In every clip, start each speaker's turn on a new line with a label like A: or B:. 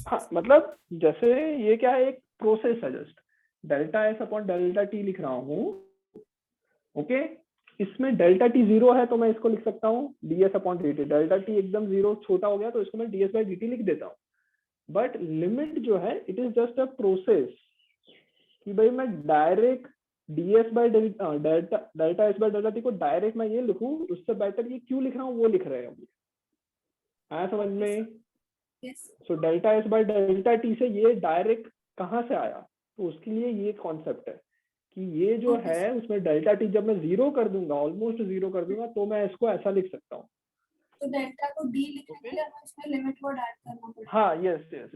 A: हाँ मतलब जैसे ये क्या है, एक प्रोसेस है just, delta S upon delta T लिख रहा हूँ। ओके, इसमें डेल्टा टी जीरो है तो मैं इसको लिख सकता हूँ D S upon D T. Delta T एकदम जीरो छोटा हो गया तो इसको मैं D S by D T लिख देता हूँ। बट लिमिट जो है it is just a process कि भाई मैं direct D S by delta delta S by delta T को डायरेक्ट मैं ये लिखूं, उससे बेटर ये क्यों लिख रहा हूँ वो लिख रहे हैं। आया समझ में? So delta S by delta T से ये डायरेक्ट कहाँ से आया, तो उसके लिए ये कॉन्सेप्ट है कि ये जो है उसमें डेल्टा टी जब मैं जीरो कर दूंगा, ऑलमोस्ट जीरो कर दूंगा, तो मैं इसको ऐसा लिख सकता हूँ।
B: तो डेल्टा को डी लिखने के लिए हमें इसमें लिमिट वर्ड ऐड करना पड़ेगा।
A: हाँ यस यस,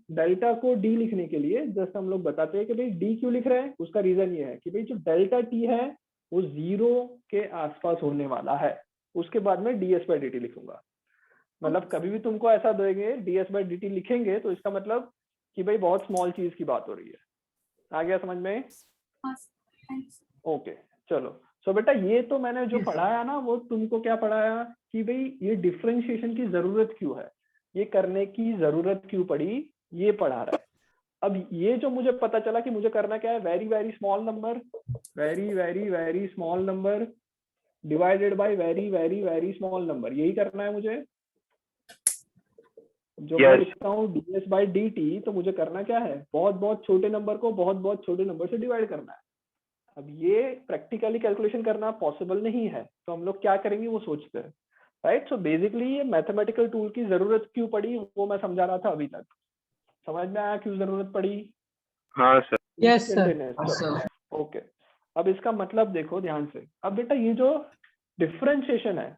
A: डेल्टा को डी लिखने के लिए जस्ट हम लोग बताते हैं कि भाई डी क्यों लिख रहे हैं। उसका रीजन ये है कि भाई जो डेल्टा टी है वो जीरो के आसपास होने वाला है, उसके बाद में D S by D T लिखूंगा। मतलब कभी भी तुमको ऐसा देंगे D S by D T लिखेंगे तो इसका मतलब कि भाई बहुत स्मॉल चीज की बात हो रही है। आ गया समझ में? ओके चलो। सो बेटा ये तो मैंने जो पढ़ाया ना वो तुमको क्या पढ़ाया कि भाई ये डिफरेंशिएशन की जरूरत क्यों है, ये करने की जरूरत क्यों पड़ी, ये पढ़ा रहा है। अब ये जो मुझे पता चला कि मुझे करना क्या है, very very small number, very very very small number divided by very very very small number, यही करना है मुझे। जो मैं लिखता हूँ D S by D T, तो मुझे करना क्या है, बहुत बहुत छोटे नंबर को बहुत बहुत छोटे नंबर से डिवाइड करना है। अब ये प्रैक्टिकली कैलकुलेशन करना पॉसिबल नहीं है, तो हम लोग क्या करेंगे वो सोचते हैं, राइट। सो बेसिकली ये मैथमेटिकल टूल की जरूरत क्यों पड़ी वो मैं समझा रहा था अभी तक। समझ में आया क्यों जरूरत पड़ी?
C: हाँ सर।
D: Yes sir.
A: ओके, अब इसका मतलब देखो ध्यान से। अब बेटा ये जो डिफरेंशिएशन है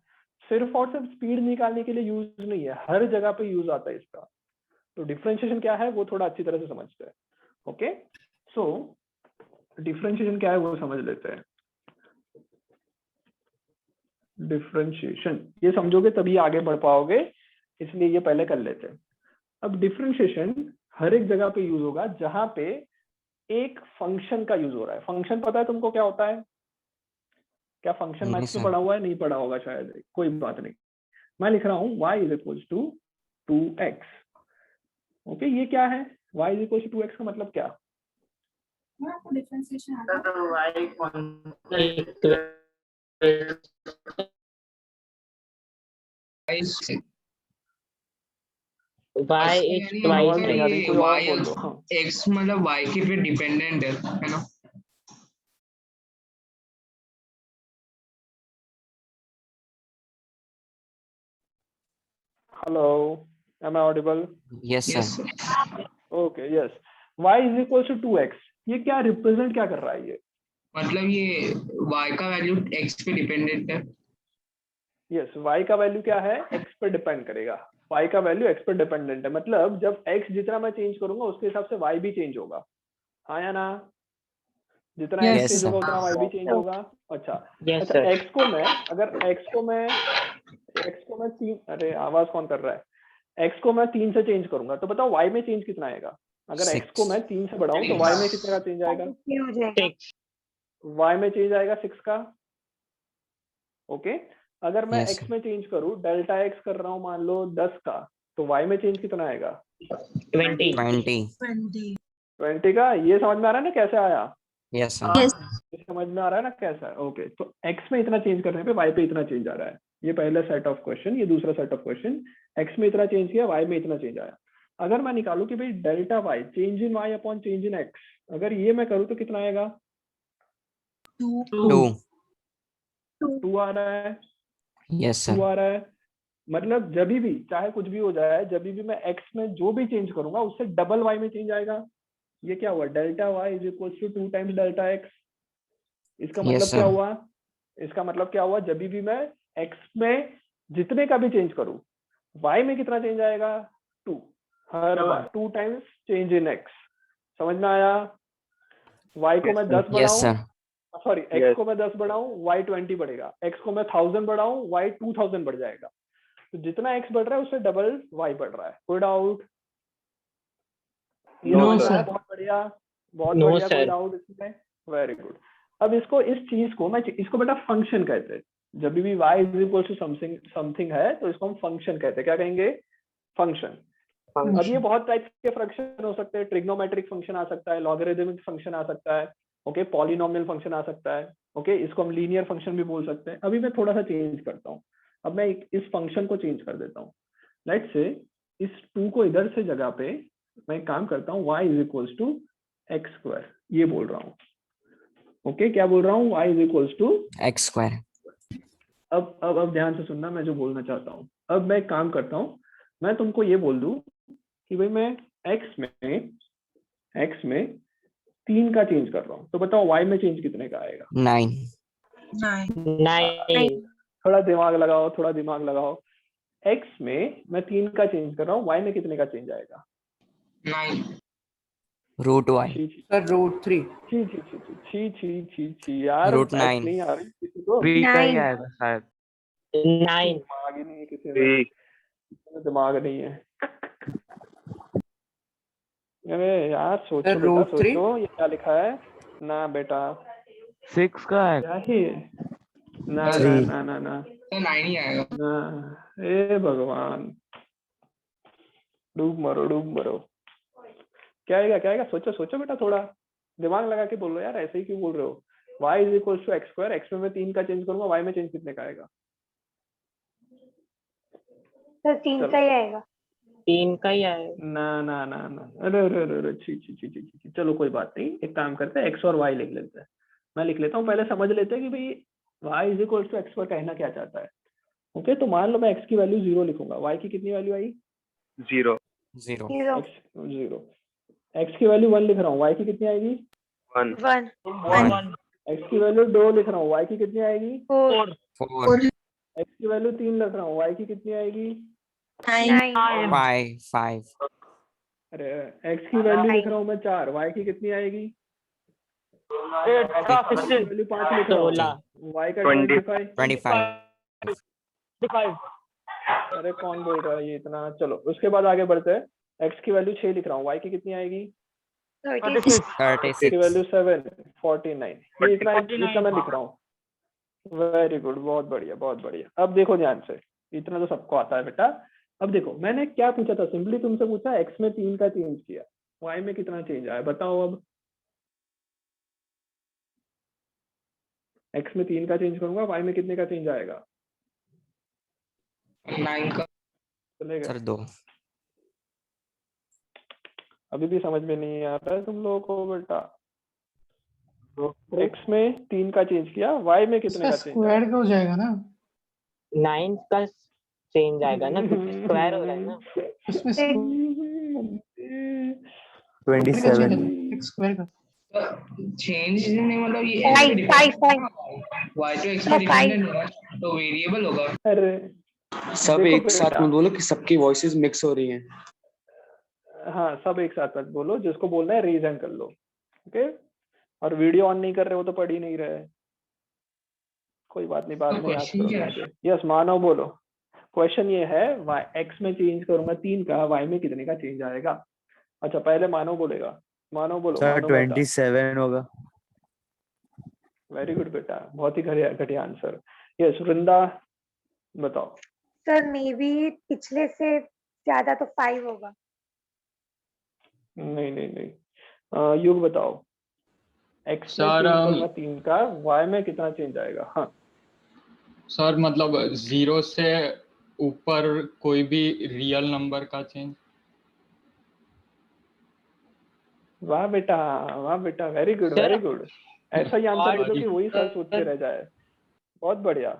A: सिर्फ और सिर्फ स्पीड निकालने के लिए यूज नहीं है, हर जगह पे यूज आता है इसका। तो डिफरेंशिएशन क्या है वो थोड़ा अच्छी तरह से समझते हैं। ओके, सो डिफरेंशिएशन क्या है वो समझ लेते हैं। डिफरेंशिएशन ये समझोगे तभी आगे बढ़ पाओगे, इसलिए ये पहले कर लेते हैं। अब डिफरेंशिएशन हर एक जगह पे यूज होगा जहां पे एक फंक्शन का यूज हो रहा है। फंक्शन पता है तुमको क्या होता है? क्या फंक्शन मैथ्स में पढ़ा हुआ है? नहीं पढ़ा होगा शायद, कोई बात नहीं। मैं लिख रहा हूँ y is equal to 2x। Okay, ये क्या है? y is equal to 2x का मतलब क्या?
D: एक्स मतलब वाई के पे डिपेंडेंट है ना?
A: Hello, am I audible?
E: Yes sir.
A: Okay yes, y is equal to 2x, ये क्या रिप्रेजेंट क्या कर रहा है? ये
D: मतलब ये y का वैल्यू x पे डिपेंडेंट है।
A: यस, y का वैल्यू क्या है? x पे डिपेंड करेगा। y का वैल्यू x पे डिपेंडेंट है, मतलब जब x जितना मैं चेंज करूंगा उसके हिसाब से y भी चेंज होगा। हाँ या ना? जितना x चेंज होगा उतना y भी चेंज होगा। अच्छा अच्छा, x को मैं अगर x को मैं 3, अरे आवाज कौन कर रहा है? x को मैं 3 से चेंज करूंगा तो बताओ y में चेंज कितना आएगा? अगर x को मैं 3 से बढ़ाऊं तो y में कितने का चेंज आएगा? y में चेंज आएगा 6 का। ओके, अगर मैं x में चेंज करूं, डेल्टा x कर रहा हूं मान लो 10 का, तो y में चेंज कितना आएगा?
E: 20
A: का। ये समझ में आ रहा है ना कैसे आया?
E: Yes sir.
A: समझ में आ रहा है ना कैसा है? ओके, तो x में इतना चेंज करने पे y पे इतना चेंज आ रहा है। ये पहला सेट ऑफ क्वेश्चन। ये दूसरा सेट ऑफ क्वेश्चन, x में इतना चेंज किया, y में इतना चेंज आया। अगर मैं निकालू कि भाई delta y change in y upon change in x, अगर ये मैं करूँ तो कितना आएगा? 2 आ रहा है।
E: Yes
A: 2
E: sir.
A: आ रहा है, मतलब जब भी चाहे कुछ भी हो जाए, जब भी मैं x में जो भी चेंज करूंगा उससे डबल y में चेंज आएगा। ये क्या हुआ? Delta y is equal to 2 times delta x। इसका मतलब क्या हुआ? इसका मतलब क्या हुआ? जब भी मैं x में जितने का भी चेंज करूं, y में कितना चेंज आएगा? 2। हर बार 2 टाइम्स चेंज इन x। समझ में आया? y को मैं 10 बढ़ाऊं, सॉरी x को मैं 10 बढ़ाऊं y 20 बढ़ेगा। x को मैं 1000 बढ़ाऊं y 2000 बढ़ जाएगा। तो जितना x बढ़ रहा है उससे डबल y बढ़ रहा है। कोई डाउट? बहुत बढ़िया, बहुत बढ़िया। कोई डाउट इसमें? Very good. अब इसको, इस चीज को मैं, इसको बेटा फंक्शन कहते हैं। जब भी y is equal to something है तो इसको हम फंक्शन कहते हैं। क्या कहेंगे? फंक्शन। अब ये बहुत टाइप्स के फंक्शन हो सकते हैं, ट्रिग्नोमेट्रिक फंक्शन आ सकता है, लॉगरिथमिक फंक्शन आ सकता है, ओके, पॉलिनोमियल फंक्शन आ सकता है, ओके, इसको हम लीनियर फंक्शन भी बोल सकते हैं। अभी मैं थोड़ा सा चेंज करता हूँ, अब मैं इस फंक्शन को चेंज कर देता हूँ। लेट्स से इस 2 को इधर से जगह पे मैं एक काम करता हूँ, y is equals to x square, ये बोल रहा हूँ, ओके, क्या बोल रहा हूँ, y is equals to
E: x square.
A: अब ध्यान से सुनना मैं जो बोलना चाहता हूँ। अब मैं एक काम करता हूँ, मैं तुमको ये बोल दूं कि भाई मैं x में 3 का चेंज कर रहा हूँ, तो बताओ y में चेंज कितने का आएगा?
E: 9।
C: 9।
A: थोड़ा दिमाग लगाओ, थोड़ा दिमाग लगाओ। x में मैं 3 का चेंज कर रहा हूँ, y में कितने का चेंज आएगा?
D: 9।
E: √y।
A: छी छी
C: सर √3।
A: छी छी छी छी छी छी छी यार,
E: √9।
A: मैथ नहीं आ रही किसी को,
F: 3 का ही आएगा शायद।
C: 9।
A: दिमाग ही नहीं है किसी में, दिमाग नहीं है। अरे यार सोचो
C: सर,
A: बेटा,
C: √3?
A: सोचो ये क्या लिखा है ना बेटा,
F: 6 का है।
A: क्या ही है? ना ना
E: 3।
A: ना ना ना
D: तो 9 ही आएगा।
A: ना, ए भगवान, डूब मरो डूब मरो। क्या आएगा, क्या आएगा? सोचो सोचो बेटा, थोड़ा दिमाग लगा के बोलो यार, ऐसे ही क्यों बोल रहे हो? y is equal to x square, x में मैं 3 का चेंज करूंगा, y में चेंज कितने का आएगा?
B: सर 3 का ही आएगा।
C: 3 का ही आएगा।
A: ना ना ना ना, अरे अरे अरे अरे, छी छी छी छी छी, चलो कोई बात नहीं, एक काम करते हैं, x और y लिख लेते हैं। मैं लिख लेता हूँ, पहले समझ लेते हैं कि भाई y is equal to x पर कहना क्या चाहता है। ओके, तो मान लो मैं x की वैल्यू 0 लिखूंगा, y की कितनी वैल्यू आई?
F: 0
E: 0।
B: 0
A: x 0, x की वैल्यू 1 लिख रहा हूँ, y की कितनी आएगी?
F: 1
B: 1
E: 1
A: x की वैल्यू 2 लिख रहा हूँ, y की कितनी आएगी?
B: 4
E: 4
A: x की वैल्यू 3 लिख रहा हूँ, y की कितनी आएगी?
B: 9
E: 5
A: अरे x की वैल्यू लिख रहा हूँ मैं 4, y की कितनी आएगी? x की वैल्यू 5 लिख रहा हूँ, y का 25।
E: 25।
A: अरे कौन बोल रहा है ये इतना? चलो उसके बाद आगे बढ़ते हैं, x की वैल्यू 6 लिख रहा हूँ, y की कितनी आएगी?
B: 36
A: x की वैल्यू 7, 49। ये इतना मैं लिख रहा हूँ। वेरी गुड, बहुत बढ़िया बहुत बढ़िया। अब देखो ध्यान से, इतना तो सबको आता है बेटा। अब देखो मैंने क्या पूछा था, सिंपली तुमसे पूछा x में 3 का चेंज किया, y में कितना चेंज आया बताओ। अब x में 3 का चेंज करूंगा, y में कितने का चेंज आएगा?
D: 9 का।
A: चलेगा?
E: सर 2।
A: अभी भी समझ में नहीं आ रहा है तुम लोगों को बेटा? x में 3 का चेंज किया, y में कितने का चेंज
G: स्क्वायर का हो जाएगा ना,
C: 9 का चेंज आएगा ना, क्योंकि स्क्वायर हो रहा है ना।
G: उसमें
F: 27
G: स्क्वायर का
D: चेंज नहीं, मतलब ये x पे
B: 5
D: डिपेंड, y तो x पे डिपेंडेंट है, तो वेरिएबल होगा।
A: अरे
H: सब
A: देखो
H: एक साथ
A: बेटा,
H: मत बोलो कि सबकी वॉइसेस मिक्स हो रही हैं।
A: हाँ सब एक साथ मत बोलो, जिसको बोलना है रीजन कर लो, ओके? और वीडियो ऑन नहीं कर रहे हो तो पढ़ ही नहीं रहे, कोई बात नहीं, बाद
D: तो
A: में याद
D: क्वेश्चन क्या है?
A: करोगे। यस मानव बोलो। क्वेश्चन ये है, y x में चेंज करूंगा 3 का, y में कितने का चेंज आएगा? अच्छा पहले मानव बोलेगा, मानव बोलो।
F: सर
A: मानव बेटा
F: 27 होगा।
A: वेरी गुड बेटा, बहुत ही घटिया आंसर। यस वृंदा बताओ।
B: सर मे बी पिछले से ज्यादा तो 5 होगा।
A: नहीं नहीं नहीं, युग बताओ। x में
I: सर,
A: चेंज करूंगा 3 का, y में कितना चेंज आएगा? हाँ
I: सर मतलब 0 से ऊपर कोई भी रियल नंबर का चेंज।
A: वाह बेटा, वाह बेटा, वेरी गुड वेरी गुड। ऐसा ही आंसर दे दो कि वही सर सोच के रह जाए। बहुत बढ़िया।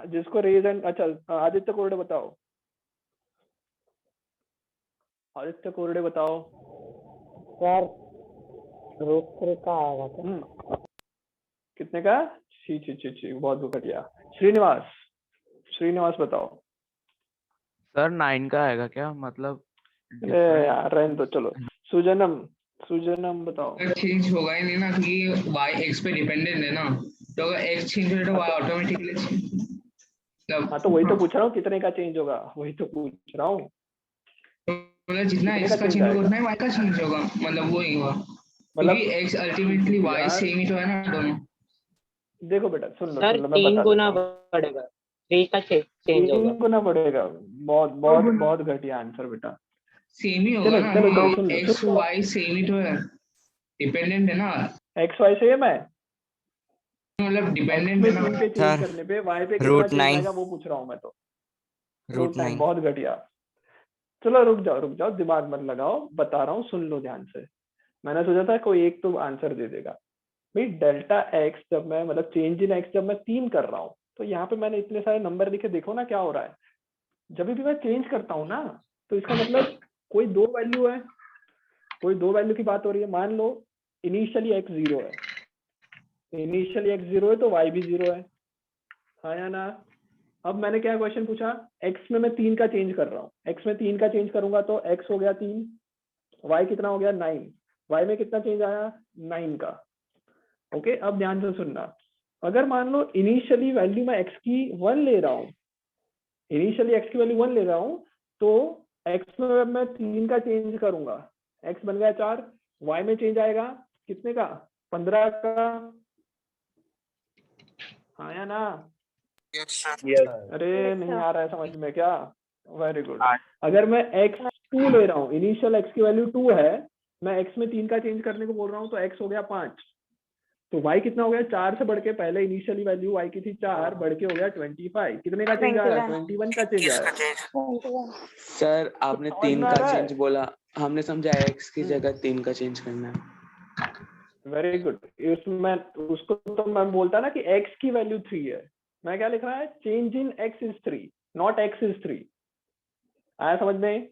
A: जिसको रीजन, अच्छा आदित्य कोरडे बताओ। आदित्य कोरडे बताओ।
C: सर √3 का आएगा क्या?
A: कितने का? छी छी छी छी, बहुत घटिया। श्रीनिवास, श्रीनिवास बताओ।
F: सर 9 का आएगा क्या, मतलब
A: अरे यार रहने दो, चलो सुजनम, सुजनम बताओ।
D: चेंज होगा ही नहीं ना, क्योंकि y x पे डिपेंडेंट है ना, तो अगर x चेंज हो तो y ऑटोमेटिकली मतलब।
A: हाँ तो वही तो पूछ रहा हूँ, कितने का चेंज होगा, वही तो पूछ रहा हूँ।
D: मतलब जितना
A: कितने
D: x
A: का
D: का
A: change
D: चेंज होगा
A: आएगा?
D: उतना ही y का चेंज होगा, मतलब वो ही होगा,
A: मतलब
D: क्योंकि x अल्टीमेटली y
A: यार
D: सेम ही तो है ना दोनों।
A: देखो बेटा, सुन लो
C: सर
A: सुन लो, मैं
C: 3
A: बता
C: गुना
A: देता हूँ।
C: बढ़ेगा, 3 का चेंज होगा।
A: 3 गुना बढ़ेगा, बहुत बहुत बहुत घटिया आंसर बेटा।
D: सेम ही होगा
A: चलो
D: ना,
A: चलो चलो सुन लो
D: एक्स वाई सेम ही तो है, डिपेंडेंट है ना,
A: एक्स वाई सेम है,
D: मतलब
A: एक्स
D: डिपेंडेंट
A: में
D: है ना।
A: 3 पे चेंज
E: Sir,
A: करने पे वाई पे कितना
E: root
A: चेंज
E: 9.
A: आएगा वो पूछ रहा हूँ मैं तो।
E: Root 9.
A: बहुत घटिया। चलो रुक जाओ, दिमाग मत लगाओ, बता रहा हूँ, सुन लो ध्यान से। मैंने सोचा था कोई एक तो आंसर दे देगा भाई। डेल्टा एक्स जब मैं मतलब चेंज इन एक्स जब मैं 3 कर रहा हूँ, तो यहाँ पे मैंने इतने सारे नंबर लिखे, देखो ना क्या हो रहा है। जब भी मैं चेंज करता हूँ ना, तो इसका मतलब कोई 2 वैल्यू है, कोई 2 वैल्यू की बात हो रही है। मान लो इनिशियली एक्स 0 है, इनिशियली एक्स 0 है तो वाई भी 0 है, हाँ या ना। अब मैंने क्या क्वेश्चन पूछा, एक्स में मैं 3 का चेंज कर रहा हूँ, एक्स में 3 का चेंज करूंगा तो एक्स हो गया 3, वाई कितना हो गया 9, वाई में कितना चेंज आया 9 का। ओके, अब ध्यान से सुनना, अगर मान लो इनिशियली वैल्यू मैं एक्स की 1 ले रहा हूँ, इनिशियली एक्स की वैल्यू 1 ले रहा हूँ, तो एक्स में मैं 3 का चेंज करूंगा, एक्स बन गया 4, वाई में चेंज आएगा कितने का 15 का, हाँ या ना। अरे नहीं आ रहा है समझ में क्या, वेरी गुड। अगर मैं x2 ले रहा हूँ, इनिशियल x की वैल्यू 2 है, मैं x में 3 का चेंज करने को बोल रहा हूँ, तो x हो गया 5, तो y कितना हो गया 4 से बढ़ के, पहले इनिशियली वैल्यू y की थी 4, बढ़ के हो गया 25, कितने का चेंज आ रहा है 21 का चेंज आ रहा है।
H: सर आपने
A: समझ
H: 3
A: में आ
H: का
A: रहा है?
H: चेंज बोला, हमने समझा एक्स की जगह 3 का चेंज करना है।
A: Very good. इसमें उसको तो मैं बोलता ना कि x की वैल्यू 3 है, मैं क्या लिख रहा है, change in x is 3, not x is 3। आया समझ में?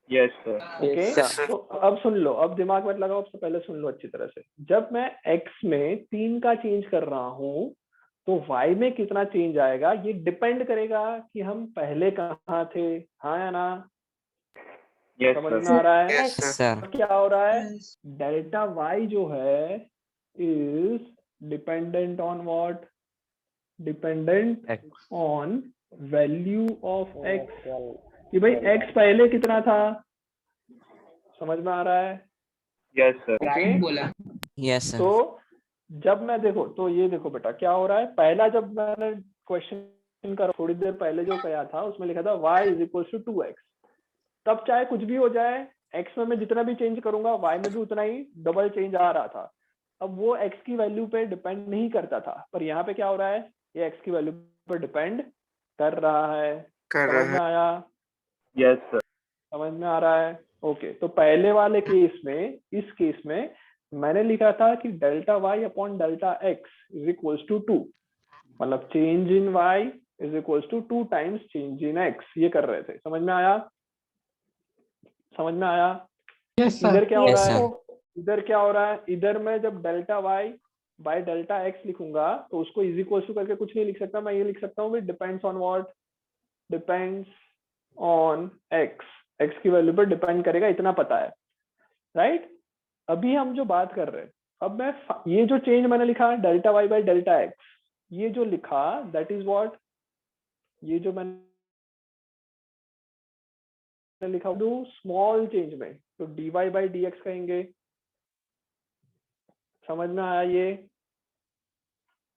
J: Yes sir.
A: Okay,
H: Yes, sir.
A: तो अब सुन लो, अब दिमाग मत लगाओ, सबसे पहले सुन लो अच्छी तरह से। जब मैं x में 3 का चेंज कर रहा हूँ, तो y में कितना चेंज आएगा ये डिपेंड करेगा कि हम पहले कहाँ थे, हाँ या ना।
J: यस
A: समझ
J: सर।
A: में आ रहा है?
E: Yes, sir.
A: क्या हो रहा है, डेल्टा y जो है is dependent on what, dependent
F: x
A: on value of x, कि भाई x पहले कितना था, समझ में आ रहा है?
J: Yes sir.
D: राइट बोला।
E: Yes, sir.
A: तो जब मैं देखो, तो ये देखो बेटा क्या हो रहा है, पहला जब मैंने क्वेश्चन का थोड़ी देर पहले जो कहा था उसमें लिखा था y is equal to 2x, तब चाहे कुछ भी हो जाए, x में मैं जितना भी चेंज करूंगा y में भी उतना ही डबल चेंज आ रहा था। अब वो x की वैल्यू पे डिपेंड नहीं करता था, पर यहाँ पे क्या हो रहा है, ये x की वैल्यू पर डिपेंड कर रहा है। समझ में आया?
J: Yes sir.
A: समझ में आ रहा है? ओके, तो पहले वाले केस में, इस केस में मैंने लिखा था कि delta y upon delta x is equals to 2, मतलब change in y is equals to 2 times change in x, ये कर रहे थे। समझ में आया? समझ में आया?
G: यस
A: इधर
G: सर।
A: क्या हो
E: Yes,
A: रहा है,
E: sir.
A: इधर क्या हो रहा है, इधर मैं जब delta y by delta x लिखूंगा तो उसको इज इक्वल्स टू करके कुछ नहीं लिख सकता, मैं ये लिख सकता हूँ depends on what, depends on x, x की वैल्यू पर डिपेंड करेगा, इतना पता है, राइट? अभी हम जो बात कर रहे हैं, अब मैं ये जो चेंज मैंने लिखा delta y by delta x, ये जो लिखा दैट इज व्हाट, ये जो मैंने लिखा दो स्मॉल चेंज में, तो dy बाय dx कहेंगे। समझ में आया ये?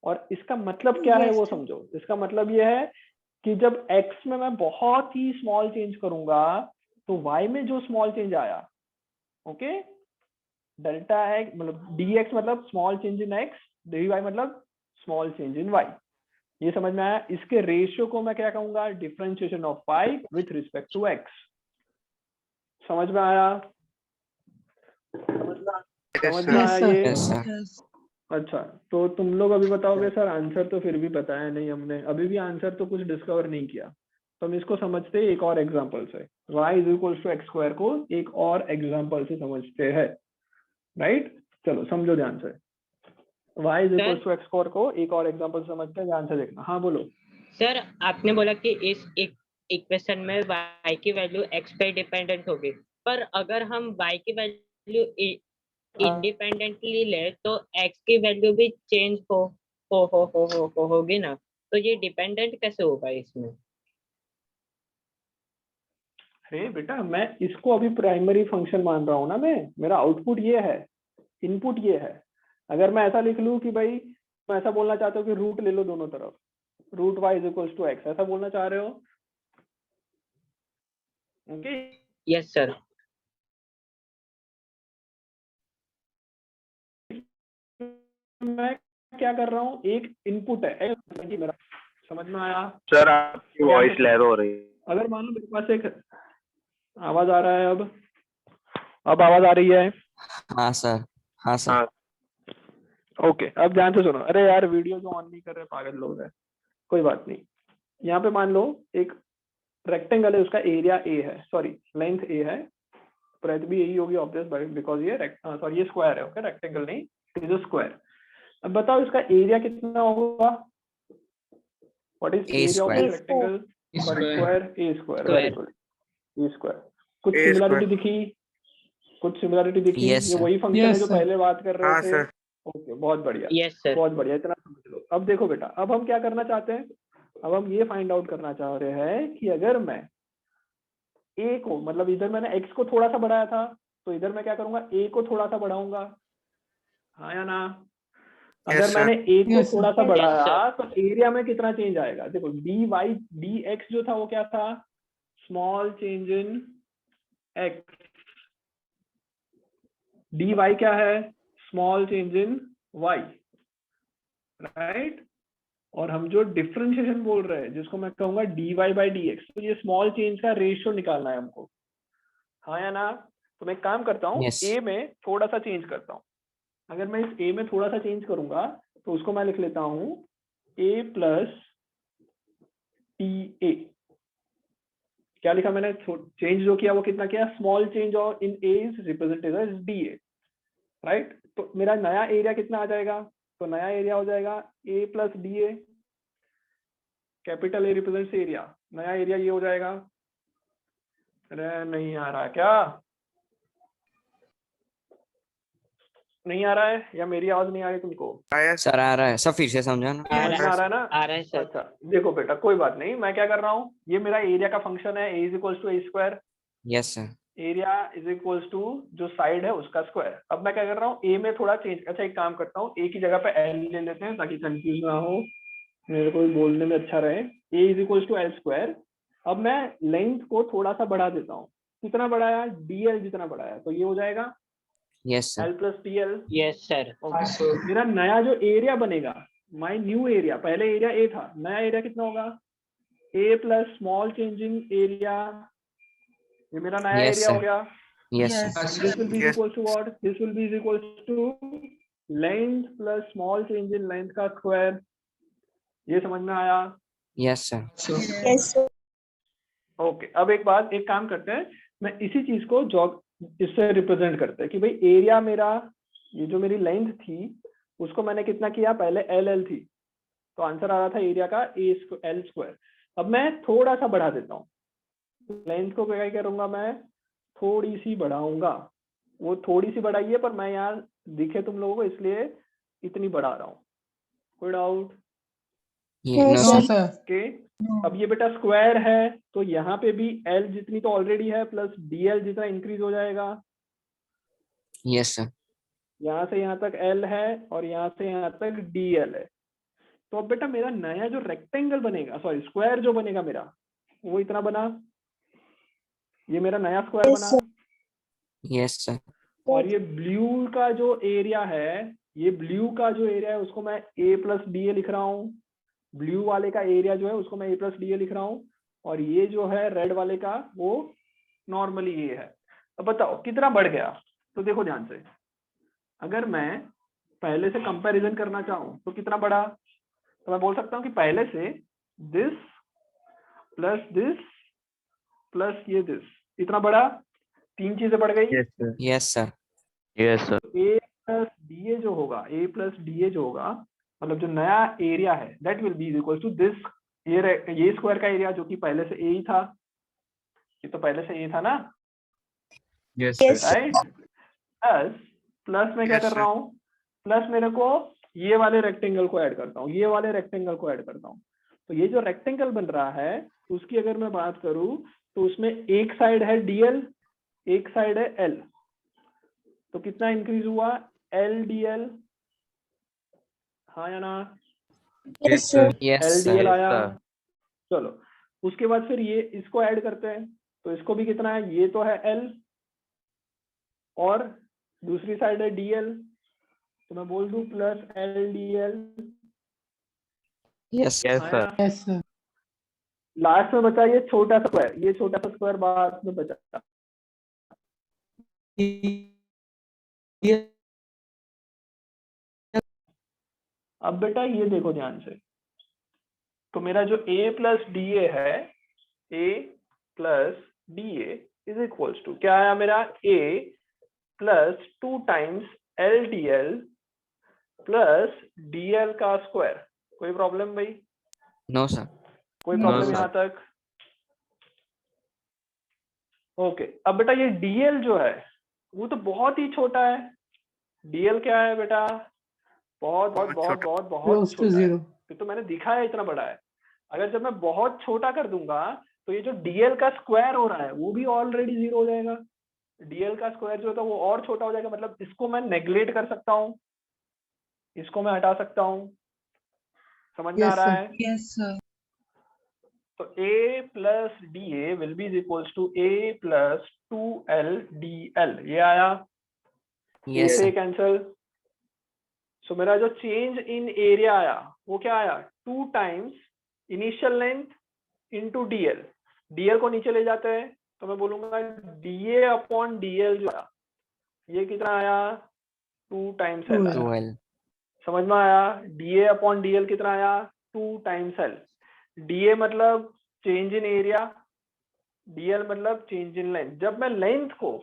A: और इसका मतलब क्या है वो समझो, इसका मतलब ये है कि जब x में मैं बहुत ही स्मॉल चेंज करूंगा, तो y में जो स्मॉल चेंज आया, ओके, डेल्टा x मतलब dx मतलब small change in x, dy मतलब स्मॉल चेंज इन y, ये समझ में आया? इसके रेशियो को मैं क्या कहूंगा, differentiation of y with respect to x। समझ में आया? समझ में आया ये?
E: Yes, sir.
A: अच्छा, तो तुम लोग अभी बताओगे सर आंसर तो फिर भी बताया नहीं हमने, अभी भी आंसर तो कुछ डिस्कवर नहीं किया, तो हम इसको समझते हैं एक और एग्जांपल से। y is equal to x square को एक और एग्जांपल से समझते हैं, राइट? चलो समझो ध्यान से, y is equal to x square को एक और एग्जांपल से समझते हैं, ध्यान से देखना। हाँ बोलो।
C: सर आपने बोला कि इस इक्वेशन में y की वैल्यू x पे डिपेंडेंट होगी, पर अगर हम y की वैल्यू इंडिपेंडेंटली ले तो x की वैल्यू भी चेंज होगी ना, तो ये डिपेंडेंट कैसे होगा इसमें?
A: अरे बेटा, मैं इसको अभी प्राइमरी फंक्शन मान रहा हूँ ना, मैं, मेरा आउटपुट ये है, इनपुट ये है। अगर मैं ऐसा लिख लूँ कि भाई मैं ऐसा बोलना चाहता हूँ कि रूट ले लो दोनों तरफ, root y is equal to x, ऐसा बोलना चाह रहे हो, ओके
C: यस सर।
A: मैं क्या कर रहा हूँ, एक इनपुट है कि मेरा, समझ में आया?
J: सर आपकी वॉइस लैग हो रही है।
A: अगर मान लो मेरे पास एक आवाज आ रहा है, अब आवाज आ रही है?
E: हाँ सर, हाँ सर।
J: हाँ
A: ओके, अब ध्यान से सुनो। अरे यार वीडियो जो ऑन नहीं कर रहे पागल लोग हैं, कोई बात नहीं। यहाँ पे मान लो एक रेक्टेंगल है, उसका एरिया ए है, सॉरी लेंथ ए है, ब्रेथ भी यही होगी ऑब्वियस, बिकॉज ये सॉरी ये स्क्वायर है। ओके, रेक्टेंगल नहीं, इट इज अ स्क्वायर। अब बताओ इसका एरिया कितना होगा? What is
E: A
A: area of
E: square.
A: This rectangle? Sorry square, A square, very good, A square. कुछ
J: A
A: सिमिलरिटी दिखी? कुछ सिमिलरिटी दिखी?
E: Yes,
A: ये
E: sir.
A: वही फंक्शन है
G: Yes,
A: जो
G: sir.
A: पहले बात कर रहे
J: हाँ
A: थे।
J: सर।
A: ओके, बहुत बढ़िया,
C: यस सर।
A: बहुत बढ़िया, इतना समझ लो। अब देखो बेटा, अब हम क्या करना चाहते हैं? अब हम ये फाइंड आउट करना चाह रहे हैं कि अगर मैं ए को, मतलब इधर मैंने एक्स को थोड़ा सा बढ़ाया था, तो इधर मैं क्या करूंगा, ए को थोड़ा सा बढ़ाऊंगा, हाँ या ना? अगर मैंने ए को
G: Yes, sir.
A: थोड़ा सा
B: Yes,
A: बढ़ाया तो एरिया में कितना चेंज आएगा? देखो डी वाई डी एक्स जो था वो क्या था? Small change in x. D y क्या है? Small change in y, right? और हम जो डिफरेंशिएशन बोल रहे हैं, जिसको मैं कहूंगा d y by d x, तो ये स्मॉल चेंज का रेशियो निकालना है हमको, हाँ या ना? तो मैं एक काम करता हूँ,
E: Yes.
A: ए में थोड़ा सा चेंज करता हूँ। अगर मैं इस ए में थोड़ा सा चेंज करूंगा तो उसको मैं लिख लेता हूँ ए प्लस टी ए। क्या लिखा मैंने? चेंज जो किया वो कितना किया? स्मॉल चेंज और in A is represented as d A, right? तो मेरा नया एरिया कितना आ जाएगा? तो नया एरिया हो जाएगा A plus d A. Capital A represents area, नया एरिया ये हो जाएगा। अरे नहीं आ रहा क्या? नहीं आ रहा है या मेरी आवाज नहीं आ रही तुमको?
E: सर आ रहा है सर, फिर से समझाना।
A: समझ में आ रहा है ना?
C: आ रहा है सर।
A: अच्छा देखो बेटा, कोई बात नहीं, मैं क्या कर रहा हूँ, ये मेरा एरिया का फंक्शन है, A is equals to A square.
E: Yes sir.
A: Area is equals to जो साइड है उसका स्क्वायर। अब मैं क्या कर रहा हूँ, ए में थोड़ा चेंज, अच्छा एक काम करता हूँ, ए की जगह पे एल ले लेते हैं ताकि कंफ्यूज ना हो, मेरे को भी बोलने में अच्छा रहे। A is equals to L square. अब मैं लेंथ को थोड़ा सा बढ़ा देता हूँ। कितना बढ़ाया? डीएल जितना बढ़ाया, तो ये हो जाएगा
E: yes sir.
A: L plus d L.
C: Yes sir.
A: मेरा नया जो एरिया बनेगा, माई न्यू एरिया, पहले एरिया ए था, नया एरिया कितना होगा? A plus small change in area, ये मेरा नया
E: Yes,
A: एरिया हो
E: sir.
A: गया।
E: Yes
B: Yes.
E: Sir.
A: This will be equal to what? This will be equal to length plus small change in length का स्क्वायर। ये समझ में आया?
E: Yes sir.
B: Yes.
A: ओके, अब एक बात, एक काम करते हैं, मैं इसी चीज को जॉब इससे रिप्रेजेंट करते हैं कि भाई एरिया मेरा, ये जो मेरी लेंथ थी उसको मैंने कितना किया? पहले एल एल थी, तो आंसर आ रहा था एरिया का एल स्क्वायर। अब मैं थोड़ा सा बढ़ा देता हूँ, लेंथ को क्या करूंगा मैं? थोड़ी सी बढ़ाऊंगा। वो थोड़ी सी बढ़ाई है, पर मैं यहाँ दिखे तुम लोगों को इसलिए इतनी बढ़ा रहा हूँ। कोई doubt?
E: No
G: No,
E: sir.
G: sir.
A: Okay, अब ये बेटा स्क्वायर है, तो यहाँ पे भी एल जितनी तो ऑलरेडी है प्लस डीएल जितना इंक्रीज हो जाएगा।
E: Yes sir.
A: यहाँ से यहाँ तक एल है और यहाँ से यहाँ तक डीएल है। तो अब बेटा मेरा नया जो रेक्टेंगल बनेगा, सॉरी स्क्वायर जो बनेगा मेरा, वो इतना बना। ये मेरा नया स्क्वायर बना।
E: Yes sir.
A: और ये ब्लू का जो एरिया है, ये ब्लू का जो एरिया है उसको मैं ए प्लस डी ए लिख रहा हूँ। ब्लू वाले का एरिया जो है उसको मैं ए प्लस डी ए लिख रहा हूँ, और ये जो है रेड वाले का वो नॉर्मली ये है। अब बताओ कितना बढ़ गया? तो देखो ध्यान से, अगर मैं पहले से कंपैरिजन करना चाहूँ तो कितना बढ़ा? तो मैं बोल सकता हूँ कि पहले से दिस प्लस ये दिस, इतना बढ़ा। तीन चीजें बढ़ गई।
E: Yes sir.
F: Yes sir.
A: ए प्लस डी ए जो होगा, ए प्लस डी ए जो होगा, मतलब जो नया एरिया है, that will be equal to this, ये स्क्वायर का एरिया जो कि पहले से ए ही था, ये तो पहले से ए था ना,
F: यस
A: राइट? प्लस मैं क्या कर रहा हूँ? प्लस मेरे को ये वाले रेक्टेंगल को ऐड करता हूँ, ये वाले रेक्टेंगल को ऐड करता हूँ। तो ये जो रेक्टेंगल बन रहा है उसकी अगर मैं बात करूँ तो उसमें एक साइड है डीएल, एक साइड है एल, तो कितना इंक्रीज हुआ? एल डी एल, हाँ या ना?
B: Yes, sir.
E: Yes
A: L D
E: sir.
A: L
F: Yes,
A: आया।
F: sir.
A: चलो उसके बाद फिर ये इसको ऐड करते हैं, तो इसको भी कितना है, ये तो है L और दूसरी साइड है DL, तो मैं बोल दूं plus LDL।
E: Yes.
F: Yes sir
G: yes sir.
A: Last में बचा ये छोटा सा स्क्वायर, ये छोटा सा स्क्वायर बाद में बचा। अब बेटा ये देखो ध्यान से, तो मेरा जो A प्लस DA है, A plus DA is equals to क्या आया मेरा, A plus 2 times LDL plus DL का स्क्वायर। कोई प्रॉब्लम भाई?
E: No, sir.
A: कोई
G: No,
A: प्रॉब्लम
F: sir.
A: यहाँ तक? ओके, अब बेटा ये DL जो है वो तो बहुत ही छोटा है। DL क्या है बेटा, बहुत बहुत बहुत बहुत बहुत
G: क्लोज टू
A: छोटा है।
G: जीरो।
A: फिर तो मैंने दिखाया इतना बड़ा है। अगर जब मैं बहुत छोटा कर दूंगा तो ये जो DL का स्क्वायर हो रहा है वो भी ऑलरेडी 0 हो जाएगा। DL का स्क्वायर जो होता है वो और छोटा हो जाएगा, मतलब इसको मैं नेग्लेक्ट कर सकता हूँ, इसको मैं हटा सकता हूँ। समझ में आ
G: यस
A: रहा
G: सर।
A: है?
B: Yes sir.
A: तो A plus DA will be equals to A plus 2LDL। ये आया,
E: Yes,
A: से
E: sir.
A: कैंसल। सो मेरा जो चेंज इन एरिया आया वो क्या आया, 2 times initial length into DL। DL को नीचे ले जाते हैं तो मैं बोलूंगा DA अपॉन DL जो आया ये कितना आया, 2 टाइम्स L आया।
E: 2L.
A: समझ में आया? DA अपॉन DL कितना आया, 2 टाइम्स L। DA मतलब चेंज इन एरिया, DL मतलब चेंज इन लेंथ। जब मैं लेंथ को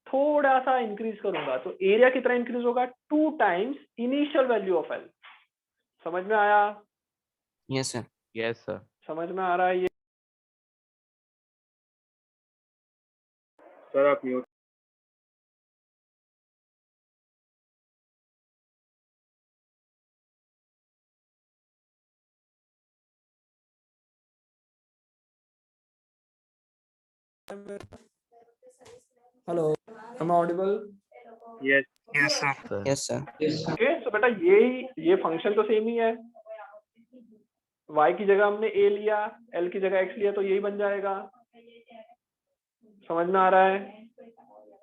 A: थोड़ा सा इंक्रीज करूंगा तो एरिया कितना इंक्रीज होगा, 2 times initial value of L। समझ में आया?
E: Yes, sir.
F: यस सर
A: समझ में आ रहा है ये?
J: सर आप mute.
A: Hello, am I audible?
J: Yes
H: yes sir.
F: Sir
E: Yes, sir.
A: Okay, तो बेटा ये फंक्शन तो सेम ही है। y की जगह हमने a लिया, l की जगह x लिया, तो यही बन जाएगा। समझ में आ रहा है?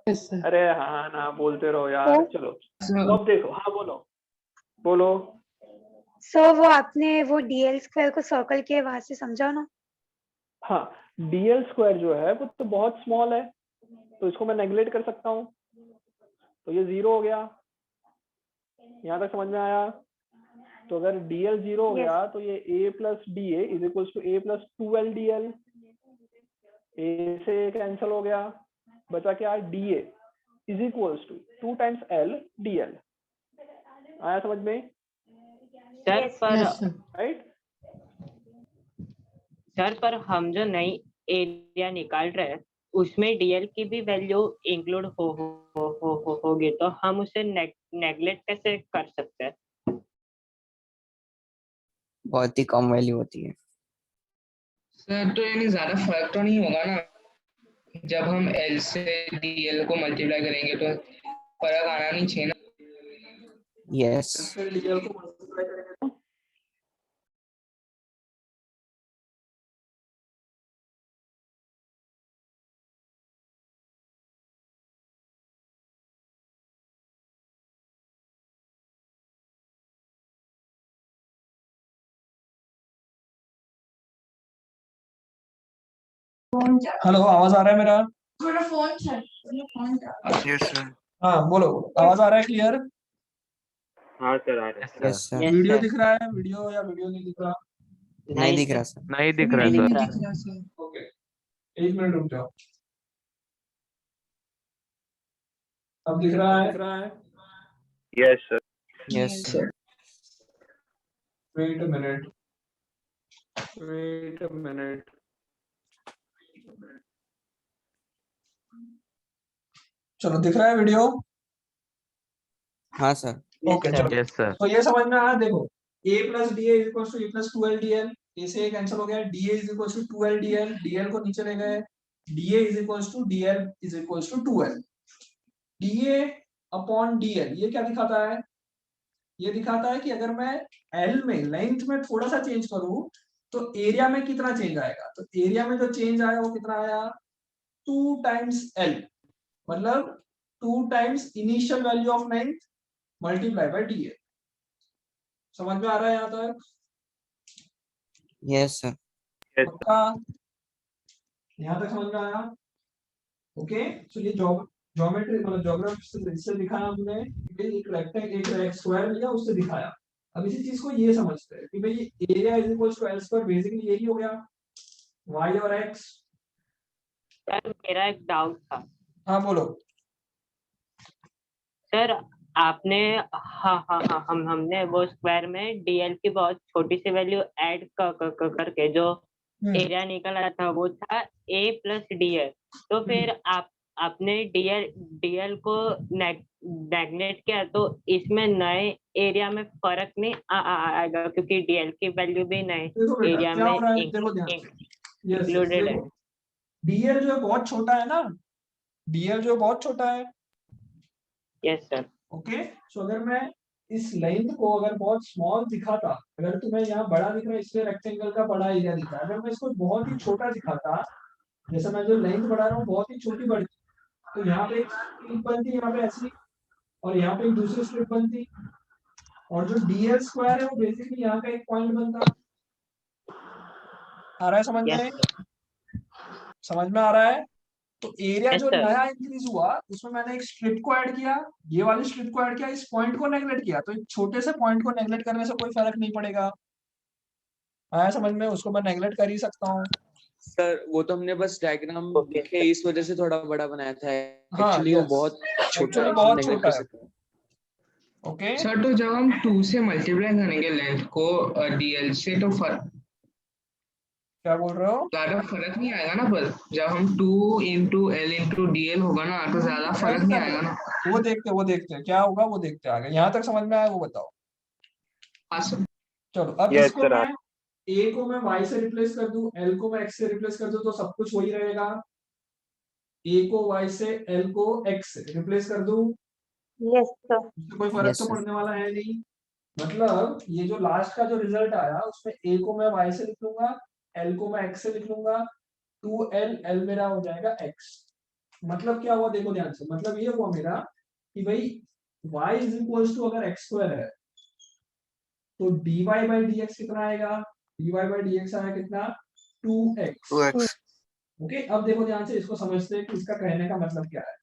G: Yes sir.
A: अरे हाँ ना बोलते रहो यार। चलो तो अब देखो, हाँ बोलो बोलो।
K: सर वो आपने वो DL स्क्वायर को सर्कल किए वहां से समझाओ ना।
A: हाँ, DL स्क्वायर जो है वो तो बहुत स्मॉल है, तो इसको मैं नेग्लेक्ट कर सकता हूँ, तो ये 0 हो गया। यहाँ तक समझ में आया? तो अगर DL 0 हो गया तो ये A plus DA is equals to A plus 2LDL। A से कैंसिल हो गया, बचा क्या, DA is equals to 2 times LDL। आया समझ में?
C: सर पर
G: यस सर।
A: राइट?
C: सर पर हम जो नई एरिया निकाल रहे हैं उसमें DL की भी वैल्यू इंक्लूड होगी, तो हम उसे नेग्लेक्ट कैसे कर सकते हैं?
E: बहुत ही कम वैल्यू होती है।
D: सर तो यानी ज्यादा फर्क तो नहीं होगा ना, जब हम L से DL को मल्टीप्लाई करेंगे तो फर्क आना नहीं चाहिए ना।
E: Yes.
A: फिर DL को मल्टीप्लाई करेंगे तो
L: हेलो, आवाज आ रहा है मेरा?
B: थोड़ा फोन चल, फोन चल।
H: Yes sir.
L: हाँ बोलो, आवाज आ रहा है क्लियर?
J: हाँ सर आ रहा है।
E: Yes, sir.
C: Yes,
L: video
C: sir.
L: दिख रहा है? वीडियो या वीडियो नहीं दिख रहा?
E: नहीं दिख रहा सर।
F: नहीं दिख रहा
C: नहीं
F: है
C: दिख
F: सर।
C: रहा।
L: ओके, 1 मिनट रुक जाओ। अब दिख रहा है?
J: Yes sir.
E: Yes, sir.
L: Wait a minute. चलो, दिख रहा है वीडियो?
E: हाँ सर।
L: ओके चलो।
F: यस सर
L: तो ये समझ में आया? देखो, A plus DA is equal to A plus 2LDL। A से कैंसिल हो गया, DA is equal to 2LDL, DL को नीचे ले गए, DA is equal to DL is equal to 2L। DA upon DL ये क्या दिखाता है? ये दिखाता है कि अगर मैं L में लेंथ में थोड़ा सा चेंज करूं तो एरिया में कितना चेंज आएगा। तो एरिया में जो चेंज आया वो कितना आया, 2 टाइम्स L, मतलब 2 times initial value of 9th multiply by DL। समझ में आ रहा है यहाँ तक?
E: Yes sir.
L: पक्का? यहाँ तक समझ में आया? ओके, चलिए ज्योमेट्री मतलब ज्योग्राफी से दिखाया हमने, एक रेक्टेंगल एक स्क्वायर लिया उससे दिखाया। अब इसी चीज को ये समझते हैं कि भाई area is equal to L square, basically यही हो गया y और x।
C: सर मेरा एक डाउट था।
L: हाँ बोलो।
C: सर आपने हमने वो स्क्वायर में डीएल की बहुत छोटी सी वैल्यू ऐड करके जो एरिया निकल आया था वो था a प्लस डीएल। तो फिर आपने डीएल को नेगलेक्ट किया तो इसमें नए एरिया में फर्क नहीं आएगा क्योंकि डीएल की वैल्यू भी नए एरिया में इंक्लूडेड है।
L: डीएल जो है बहुत छोटा है ना, डीएल जो बहुत छोटा है।
C: Yes sir.
L: ओके, सो अगर मैं इस लेंथ को अगर बहुत स्मॉल दिखाता, अगर तुम्हें यहाँ बड़ा दिख रहा है इसलिए रेक्टेंगल का बड़ा एरिया दिख रहा है, अगर मैं इसको बहुत ही छोटा दिखाता, जैसे मैं जो लेंथ बढ़ा रहा हूँ बहुत ही छोटी बढ़ती, तो यहाँ पे एक स्ट्रिप बनती, यहाँ पे ऐसी, और यहाँ पे एक दूसरी स्ट्रिप बनती, और जो डीएल स्क्वायर है वो बेसिकली यहाँ का एक पॉइंट बनता। आ रहा है समझ में? समझ में आ रहा है? तो एरिया जो नया इंक्रीज हुआ उसमें मैंने एक स्ट्रिप को ऐड किया, ये वाली स्ट्रिप को ऐड किया, इस पॉइंट को नेगलेक्ट किया, तो एक छोटे से पॉइंट को नेगलेक्ट करने से कोई फर्क नहीं पड़ेगा। आया समझ में? उसको मैं नेगलेक्ट कर ही सकता हूँ।
H: सर वो तो हमने बस डायग्राम देखे इस वजह से थोड़ा बड़ा बनाया था,
L: हाँ,
H: एक्चुअली वो बहुत छोटा है,
L: बहुत छोटा है। ओके
D: सर, तो जब हम 2 से मल्टीप्लाई करेंगे लेंथ को डीएल से तो
L: क्या बोल रहे हो?
D: ज्यादा फर्क नहीं आएगा ना, पर जब हम 2 इंटू एल इंटू डीएल होगा ना तो ज्यादा फर्क नहीं आएगा ना।
L: वो देखते हैं क्या होगा, वो देखते हैं आगे। यहाँ तक समझ में आया वो बताओ?
D: हाँ सर।
L: चलो अब इसको मैं a को मैं y से रिप्लेस कर दूं, l को मैं x से रिप्लेस कर दूं, तो सब कुछ वही रहेगा। a को y से, l को x से रिप्लेस कर दूं,
K: यस सर।
L: कोई फर्क तो पड़ने वाला है नहीं। मतलब ये जो लास्ट का जो रिजल्ट आया उसमें a को मैं y से लिख लूंगा, l को मैं x से लिख लूंगा, 2l, l मेरा हो जाएगा x। मतलब क्या हुआ देखो ध्यान से, मतलब ये हुआ मेरा कि भाई y इज इक्वल टू अगर x स्क्वायर है तो dy बाई dx कितना आएगा? dy बाई dx आया कितना? 2x। ओके, अब देखो ध्यान से, इसको समझते हैं कि इसका कहने का मतलब क्या है।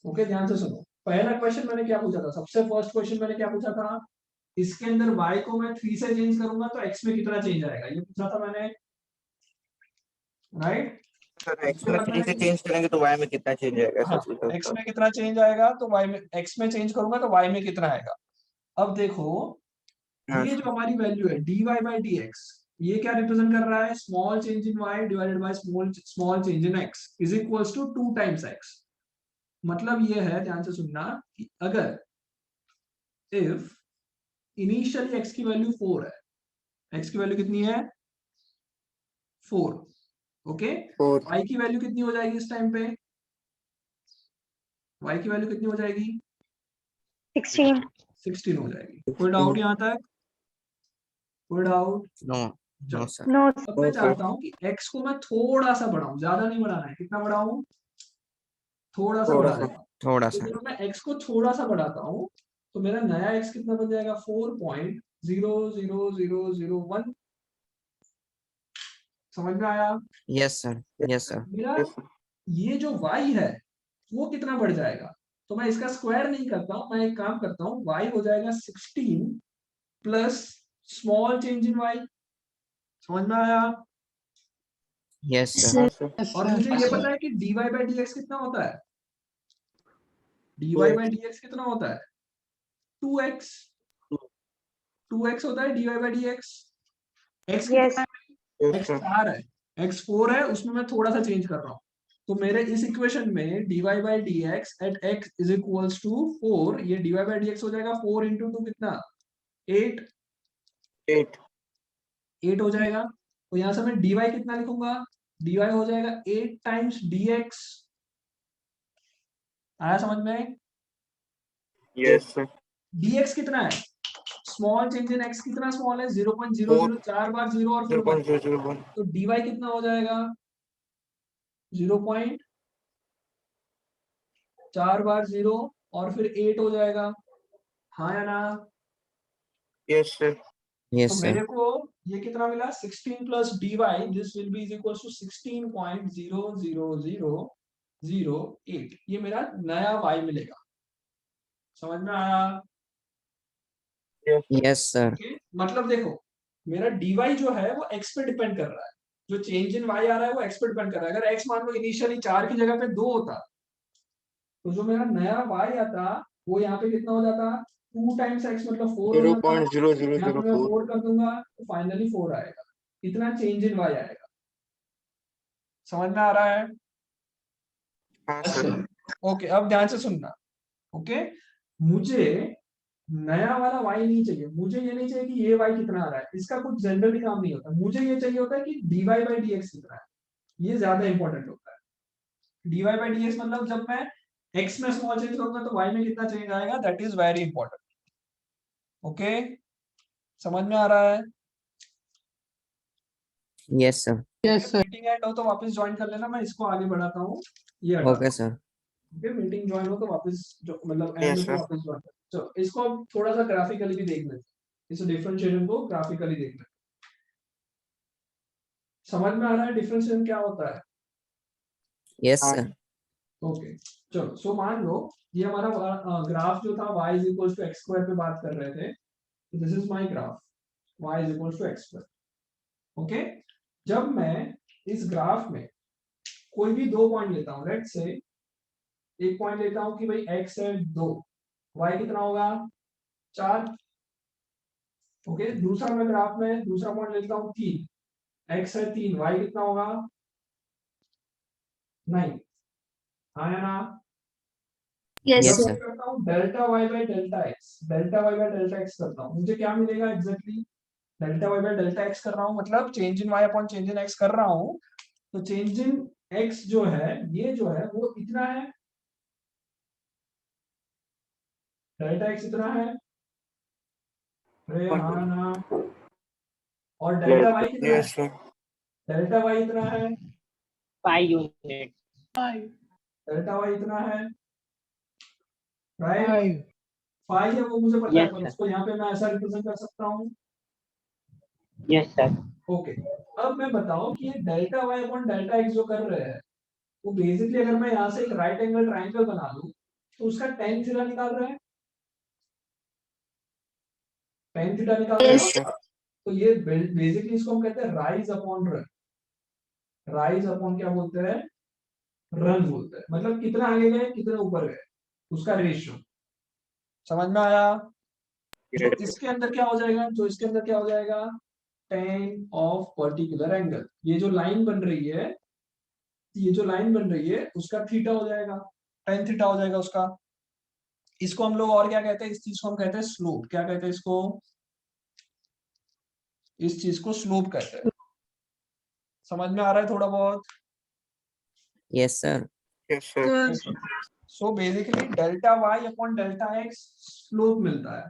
L: ओके, ध्यान से सुनो। पहला क्वेश्चन मैंने क्या पूछा था? सबसे फर्स्ट क्वेश्चन मैंने क्या पूछा था? इसके अंदर y को मैं 3 से चेंज करूंगा तो x में कितना चेंज आएगा, ये पूछा था मैंने, राइट?
E: सर x में 3 से चेंज करेंगे तो y में कितना चेंज आएगा?
L: हाँ, x में कितना चेंज आएगा तो y में, x में चेंज करूंगा तो y में कितना आएगा। अब देखो ये जो हमारी वैल्यू है dy बाई dx, ये क्या रिप्रेजेंट कर रहा है? Small change in y divided by small change in x is equals to 2 times x। मतलब ये है, ध्यान से सुनना, कि अगर इफ इनिशियली x की वैल्यू 4 है, x की वैल्यू कितनी है? 4। ओके, y की वैल्यू कितनी हो जाएगी इस टाइम पे? y की वैल्यू कितनी हो जाएगी? 16 हो जाएगी। कोई डाउट यहाँ तक? कोई डाउट?
E: No sir.
L: अब मैं चाहता हूँ कि x को मैं थोड़ा सा बढ़ाऊं, ज्यादा नहीं बढ़ाना है। कितना बढ़ाऊं? थोड़ा सा बढ़ा देता हूं।
E: थोड़ा
L: तो
E: सा।
L: जब मैं x को थोड़ा सा बढ़ाता हूँ तो मेरा नया x कितना बन जाएगा? 4.00001। समझ में आया?
E: Yes sir, yes sir.
L: मेरा ये जो y है वो कितना बढ़ जाएगा? तो मैं इसका स्क्वायर नहीं करता हूँ, मैं एक काम करता हूँ, y हो जाएगा 16 plus small change in y। समझ में आया?
E: Yes sir.
L: और मुझे ये पता है कि dy बाई dx कितना होता है? dy बाई dx कितना होता है? 2x। 2x होता है dy बाई dx। x कितना है? x 4 है, x 4 है, उसमें मैं थोड़ा सा चेंज कर रहा हूँ। तो मेरे इस इक्वेशन में dy by dx at x is equals to 4, ये dy बाई dx हो जाएगा 4 इंटू 2 कितना? 8 हो जाएगा। तो यहाँ से मैं dy कितना लिखूंगा? dy हो जाएगा 8 टाइम्स dx। आया समझ में?
J: Yes sir.
L: dx कितना है? स्मॉल चेंज इन x कितना स्मॉल है? 0.00, 4 बार 0 और फिर 1। तो dy कितना हो जाएगा? 0.4 बार 0 और फिर 8 हो जाएगा, हाँ या ना?
J: Yes sir.
L: तो मेरे को ये कितना मिला 16 plus dy this will be is equal to 16.00008, ये मेरा नया y मिलेगा। समझ में आया?
E: Yes sir.
L: मतलब देखो मेरा dy जो है वो x पे डिपेंड कर रहा है, जो चेंज इन y आ रहा है वो x पे डिपेंड कर रहा है। अगर x मान लो इनिशियली 4 की जगह पे 2 होता तो जो मेरा नया y आता वो यहाँ पे कितना हो जाता, 2 टाइम्स x मतलब 4 हो जाता। यहाँ पे मैं
J: 0.0004।
L: 4 कर दूंगा तो फाइनली 4 आएगा, इतना चेंज इन y आएगा। समझ में आ रहा है?
J: हाँ सर।
L: ओके अब ध्यान से सुनना। ओके मुझे नया वाला y नहीं चाहिए, मुझे ये नहीं चाहिए कि ये y कितना आ रहा है, इसका कुछ जनरली काम नहीं होता। मुझे ये चाहिए होता है कि dy by dx कितना है, ये ज्यादा इंपॉर्टेंट होता है। dy by dx मतलब जब मैं x में स्मॉल चेंज करूंगा तो y में कितना चेंज आएगा, that is very important. Okay समझ में आ रहा है?
E: Yes sir.
L: मीटिंग एंड हो तो वापस ज्वाइन कर लेना, मैं इसको आगे बढ़ाता हूँ। ये
E: okay sir.
L: Okay meeting join हो तो वापस जो मतलब
J: Yes,
L: एंड
J: sir.
L: में वापस ज्वाइन कर। चलो इसको अब थोड़ा सा ग्राफिकली भी देख लेते हैं, इस डिफरेंशिएशन को ग्राफिकली देख लेते हैं। समझ में आ रहा है डिफरेंशिएशन क्या होता है?
E: Yes sir.
L: ओके चलो सो मान लो ये हमारा ग्राफ जो था y is equal to x square पे बात कर रहे थे, तो this is my graph y is equal to x square. Okay जब मैं इस ग्राफ में कोई भी 2 पॉइंट लेता हूं, लेट्स से एक पॉइंट लेता हूं कि भाई x है 2, y कितना होगा 4। ओके दूसरा मैं ग्राफ में दूसरा पॉइंट लेता हूं 3, x है 3, y कितना होगा 9, हाँ या ना?
E: यस
L: जब
E: सर।
L: मैं करता हूँ delta y by delta x, delta y by delta x करता हूँ, मुझे क्या मिलेगा exactly? Delta y by delta x कर रहा हूँ मतलब change in y upon change in x कर रहा हूँ, तो चेंज इन x जो है ये जो है वो इतना है, डेल्टा x इतना है, अरे हाँ ना? और डेल्टा y कितना है?
J: Yes sir.
L: डेल्टा y इतना है,
C: 5 यूनिट।
L: डेल्टा y इतना है, राइट? 5 है वो मुझे पता है,
C: Yes,
L: पर
C: sir.
L: उसको यहाँ पे मैं ऐसा रिप्रेजेंट कर सकता हूँ।
C: Yes sir.
L: ओके अब मैं बताऊं कि ये delta y upon delta x जो कर रहे हैं वो बेसिकली अगर मैं यहाँ से एक राइट एंगल ट्राइंगल बना लूं तो उसका tan थीटा निकाल रहे हैं, tan थीटा निकाल रहे हैं। तो ये बेसिकली इसको हम कहते हैं rise upon run, rise upon क्या बोलते हैं, रन बोलते हैं। मतलब कितना आगे गए कितने ऊपर गए उसका रेशियो। समझ में आया? जो इसके अंदर क्या हो जाएगा, जो इसके अंदर क्या हो जाएगा, tan ऑफ पर्टिकुलर एंगल, ये जो लाइन बन रही है, ये जो लाइन बन रही है उसका थीटा हो जाएगा, tan थीटा हो जाएगा उसका। इसको हम लोग और क्या कहते हैं, इस चीज को हम कहते हैं स्लोप। क्या कहते हैं इसको? इस चीज को स्लोप कहते हैं। समझ में आ रहा है थोड़ा बहुत?
E: Yes sir.
J: Yes sir.
L: So basically delta y upon delta x slope मिलता है।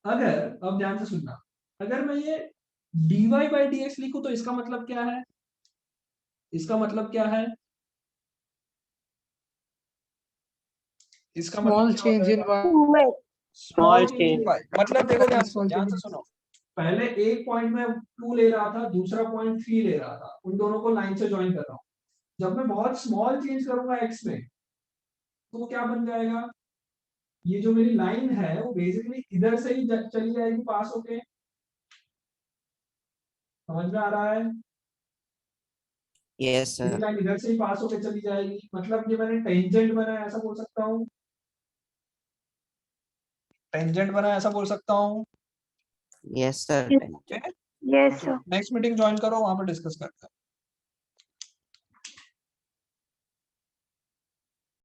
L: अगर अब ध्यान से सुनना, अगर मैं ये dy by dx लिखूं तो इसका मतलब क्या है? इसका मतलब क्या है? इसका मतलब क्या हो जाएगा? Small change in y। मतलब देखो ध्यान से सुनो, पहले एक पॉइंट में 2 ले रहा था, दूसरा पॉइंट 3 ले रहा था, उन दोनों को लाइन से ज्वाइन कर रहा हूं। जब मैं बहुत स्मॉल चेंज करूंगा x में तो क्या बन जाएगा, ये जो मेरी लाइन है वो बेसिकली इधर से ही चली जाएगी पास होके। समझ में आ रहा है?
E: यस
L: ये
E: सर।
L: लाइन इधर से ही पास होके चली जाएगी, मतलब ये मैंने टेंजेंट बनाया ऐसा बोल सकता हूँ, टेंजेंट बनाया ऐसा बोल सकता हूँ।
E: Yes sir.
K: Yes sir.
L: Next meeting join करो, वहां पर डिस्कस करते हैं।